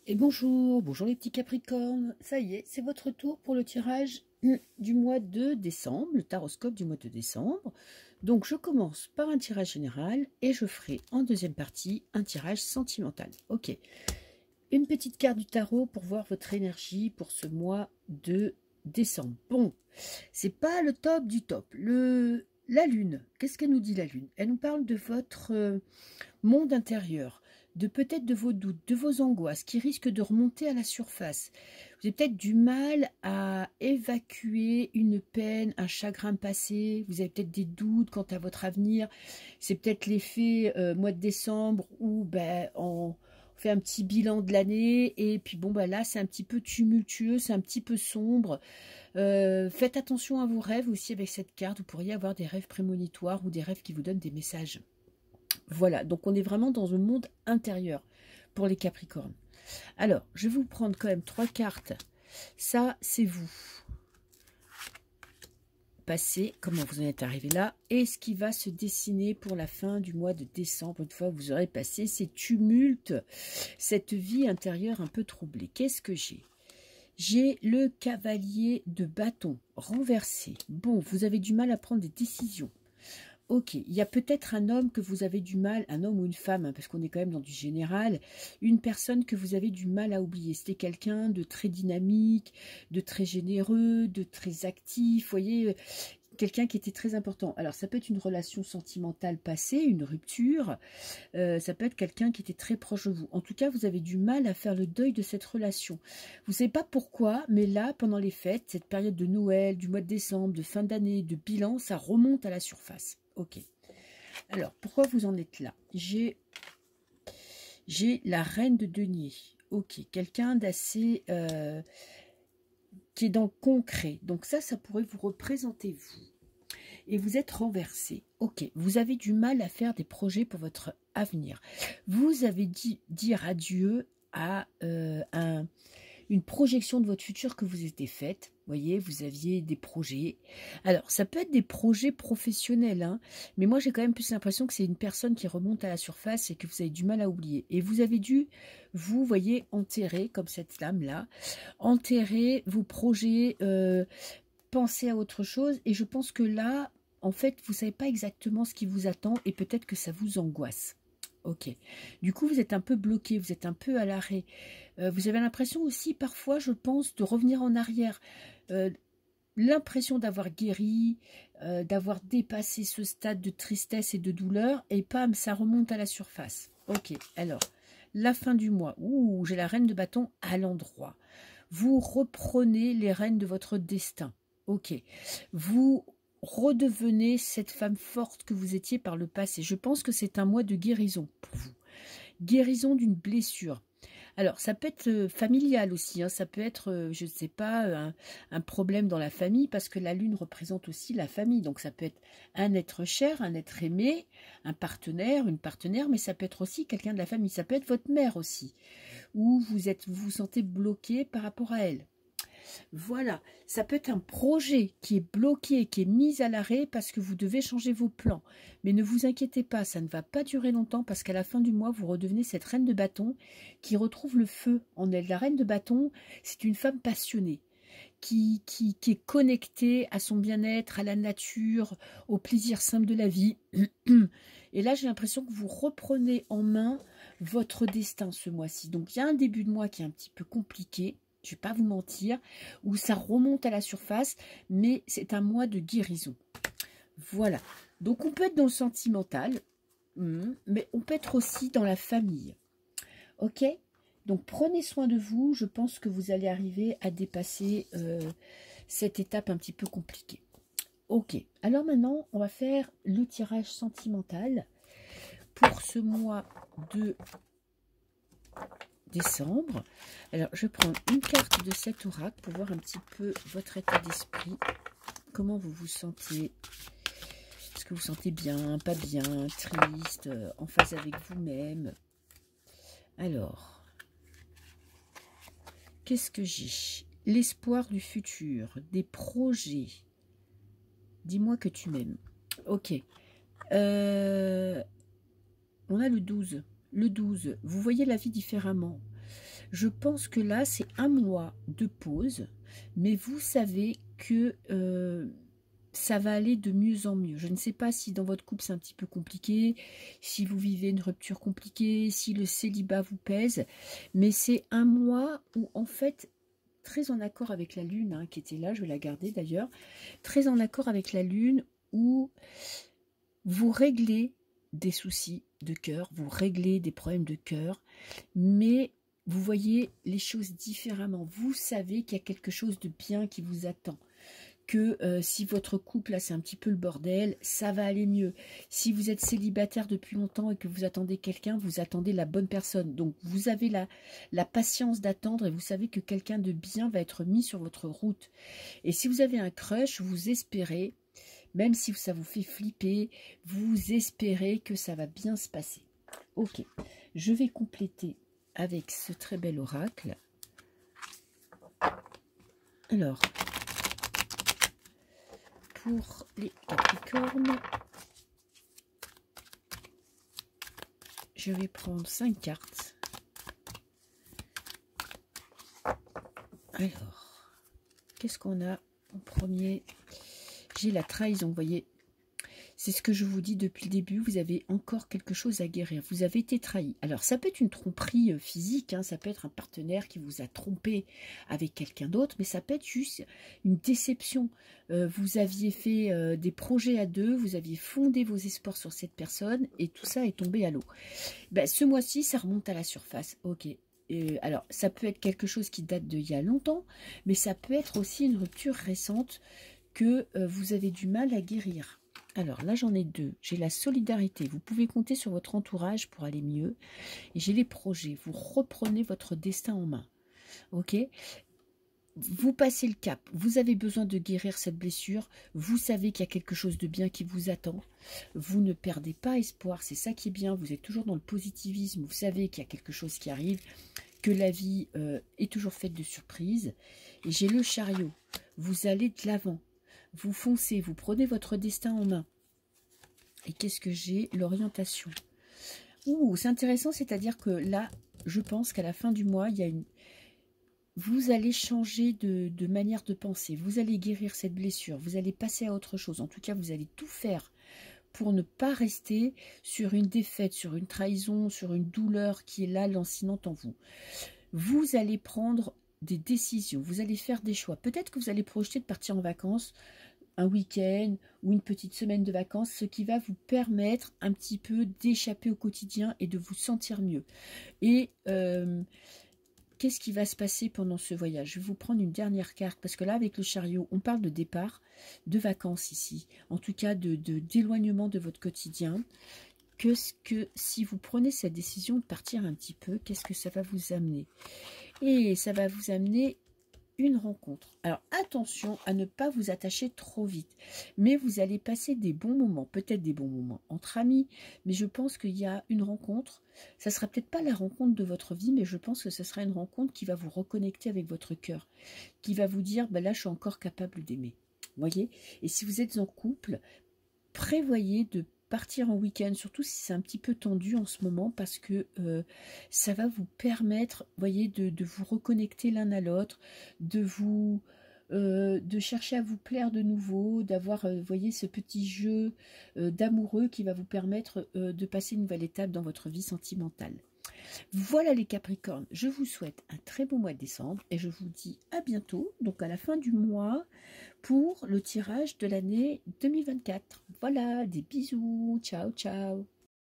Et bonjour les petits Capricornes, ça y est, c'est votre tour pour le tirage du mois de décembre, le taroscope du mois de décembre. Donc je commence par un tirage général et je ferai en deuxième partie un tirage sentimental. Ok, une petite carte du tarot pour voir votre énergie pour ce mois de décembre. Bon, c'est pas le top du top. La lune, qu'est-ce qu'elle nous dit la lune? Elle nous parle de votre monde intérieur, de peut-être de vos doutes, de vos angoisses qui risquent de remonter à la surface. Vous avez peut-être du mal à évacuer une peine, un chagrin passé. Vous avez peut-être des doutes quant à votre avenir. C'est peut-être l'effet mois de décembre où on fait un petit bilan de l'année et puis bon là c'est un petit peu tumultueux, c'est un petit peu sombre. Faites attention à vos rêves aussi avec cette carte. Vous pourriez avoir des rêves prémonitoires ou des rêves qui vous donnent des messages. Voilà, donc on est vraiment dans un monde intérieur pour les Capricornes. Alors, je vais vous prendre quand même 3 cartes. Ça, c'est vous. Passez, comment vous en êtes arrivé là, et ce qui va se dessiner pour la fin du mois de décembre, une fois que vous aurez passé ces tumultes, cette vie intérieure un peu troublée. Qu'est-ce que j'ai? J'ai le cavalier de bâton renversé. Bon, vous avez du mal à prendre des décisions. Ok, il y a peut-être un homme que vous avez du mal, un homme ou une femme, hein, parce qu'on est quand même dans du général, une personne que vous avez du mal à oublier. C'était quelqu'un de très dynamique, de très généreux, de très actif, vous voyez, quelqu'un qui était très important. Alors ça peut être une relation sentimentale passée, une rupture, ça peut être quelqu'un qui était très proche de vous. En tout cas, vous avez du mal à faire le deuil de cette relation. Vous ne savez pas pourquoi, mais là, pendant les fêtes, cette période de Noël, du mois de décembre, de fin d'année, de bilan, ça remonte à la surface. Ok. Alors, pourquoi vous en êtes là? J'ai la reine de denier. Ok. Quelqu'un d'assez... qui est dans le concret. Donc ça pourrait vous représenter vous. Et vous êtes renversé. Ok. Vous avez du mal à faire des projets pour votre avenir. Vous avez dit dire adieu à une projection de votre futur que vous étiez faite. Vous voyez, vous aviez des projets. Alors, ça peut être des projets professionnels, hein, mais moi, j'ai quand même plus l'impression que c'est une personne qui remonte à la surface et que vous avez du mal à oublier. Et vous avez dû, vous voyez, enterrer, comme cette lame-là, enterrer vos projets, penser à autre chose. Et je pense que là, en fait, vous ne savez pas exactement ce qui vous attend et peut-être que ça vous angoisse. Ok. Du coup, vous êtes un peu bloqué, vous êtes un peu à l'arrêt. Vous avez l'impression aussi, parfois, je pense, de revenir en arrière. Euh, L'impression d'avoir guéri, d'avoir dépassé ce stade de tristesse et de douleur, et pam, ça remonte à la surface. Ok, alors, la fin du mois. Ouh, j'ai la reine de bâton à l'endroit. Vous reprenez les rênes de votre destin. Ok. Vous redevenez cette femme forte que vous étiez par le passé. Je pense que c'est un mois de guérison pour vous. Guérison d'une blessure. Alors, ça peut être familial aussi, hein, ça peut être, je ne sais pas, un problème dans la famille, parce que la lune représente aussi la famille. Donc, ça peut être un être cher, un être aimé, un partenaire, une partenaire, mais ça peut être aussi quelqu'un de la famille. Ça peut être votre mère aussi, ou vous vous sentez bloqué par rapport à elle. Voilà, ça peut être un projet qui est bloqué, qui est mis à l'arrêt parce que vous devez changer vos plans. Mais ne vous inquiétez pas, ça ne va pas durer longtemps parce qu'à la fin du mois, vous redevenez cette reine de bâton qui retrouve le feu en elle. La reine de bâton, c'est une femme passionnée. Qui est connectée à son bien-être, à la nature, au plaisir simple de la vie. Et là, j'ai l'impression que vous reprenez en main votre destin ce mois-ci. Donc, il y a un début de mois qui est un petit peu compliqué, je ne vais pas vous mentir, où ça remonte à la surface, mais c'est un mois de guérison. Voilà. Donc, on peut être dans le sentimental, mais on peut être aussi dans la famille. Ok ? Donc, prenez soin de vous. Je pense que vous allez arriver à dépasser cette étape un petit peu compliquée. Ok. Alors maintenant, on va faire le tirage sentimental pour ce mois de décembre. Alors, je prends une carte de cet oracle pour voir un petit peu votre état d'esprit. Comment vous vous sentez? Est-ce que vous sentez bien, pas bien, triste, en phase avec vous-même? Alors, qu'est-ce que j'ai? L'espoir du futur, des projets. Dis-moi que tu m'aimes. Ok. On a le 12. Le 12, vous voyez la vie différemment. Je pense que là, c'est un mois de pause, mais vous savez que ça va aller de mieux en mieux. Je ne sais pas si dans votre couple c'est un petit peu compliqué, si vous vivez une rupture compliquée, si le célibat vous pèse, mais c'est un mois où en fait, très en accord avec la lune, hein, qui était là, je vais la garder d'ailleurs, très en accord avec la lune, où vous réglez des soucis de cœur, vous réglez des problèmes de cœur, mais vous voyez les choses différemment. Vous savez qu'il y a quelque chose de bien qui vous attend. Que si votre couple, là, c'est un petit peu le bordel, ça va aller mieux. Si vous êtes célibataire depuis longtemps et que vous attendez quelqu'un, vous attendez la bonne personne. Donc, vous avez la patience d'attendre et vous savez que quelqu'un de bien va être mis sur votre route. Et si vous avez un crush, vous espérez, même si ça vous fait flipper, vous espérez que ça va bien se passer. Ok, je vais compléter avec ce très bel oracle. Alors, pour les Capricornes, je vais prendre 5 cartes. Alors, qu'est-ce qu'on a en premier? J'ai la trahison, vous voyez. C'est ce que je vous dis depuis le début, vous avez encore quelque chose à guérir. Vous avez été trahi. Alors, ça peut être une tromperie physique, hein, ça peut être un partenaire qui vous a trompé avec quelqu'un d'autre, mais ça peut être juste une déception. Vous aviez fait des projets à deux, vous aviez fondé vos espoirs sur cette personne, et tout ça est tombé à l'eau. Ben, ce mois-ci, ça remonte à la surface. Ok. Alors, ça peut être quelque chose qui date d'il y a longtemps, mais ça peut être aussi une rupture récente que vous avez du mal à guérir. Alors là, j'en ai deux. J'ai la solidarité. Vous pouvez compter sur votre entourage pour aller mieux. Et j'ai les projets. Vous reprenez votre destin en main. Ok? Vous passez le cap. Vous avez besoin de guérir cette blessure. Vous savez qu'il y a quelque chose de bien qui vous attend. Vous ne perdez pas espoir. C'est ça qui est bien. Vous êtes toujours dans le positivisme. Vous savez qu'il y a quelque chose qui arrive. Que la vie est toujours faite de surprises. Et j'ai le chariot. Vous allez de l'avant. Vous foncez, vous prenez votre destin en main. Et qu'est-ce que j'ai? L'orientation. Ouh, c'est intéressant, c'est-à-dire que là, je pense qu'à la fin du mois, il y a une... Vous allez changer de manière de penser. Vous allez guérir cette blessure. Vous allez passer à autre chose. En tout cas, vous allez tout faire pour ne pas rester sur une défaite, sur une trahison, sur une douleur qui est là, lancinante en vous. Vous allez prendre des décisions. Vous allez faire des choix. Peut-être que vous allez projeter de partir en vacances un week-end ou une petite semaine de vacances, ce qui va vous permettre un petit peu d'échapper au quotidien et de vous sentir mieux. Et qu'est-ce qui va se passer pendant ce voyage? Je vais vous prendre une dernière carte, parce que là, avec le chariot, on parle de départ, de vacances ici, en tout cas d'éloignement de votre quotidien. Qu'est-ce que, si vous prenez cette décision de partir un petit peu, qu'est-ce que ça va vous amener? Et ça va vous amener une rencontre. Alors attention à ne pas vous attacher trop vite, mais vous allez passer des bons moments, peut-être des bons moments entre amis, mais je pense qu'il y a une rencontre, ça sera peut-être pas la rencontre de votre vie, mais je pense que ce sera une rencontre qui va vous reconnecter avec votre cœur, qui va vous dire, ben là je suis encore capable d'aimer, voyez. Et si vous êtes en couple, prévoyez de partir en week-end, surtout si c'est un petit peu tendu en ce moment, parce que ça va vous permettre, voyez, de vous reconnecter l'un à l'autre, de chercher à vous plaire de nouveau, d'avoir, voyez, ce petit jeu d'amoureux qui va vous permettre de passer une nouvelle étape dans votre vie sentimentale. Voilà les Capricornes, je vous souhaite un très bon mois de décembre et je vous dis à bientôt, donc à la fin du mois, pour le tirage de l'année 2024. Voilà, des bisous, ciao ciao.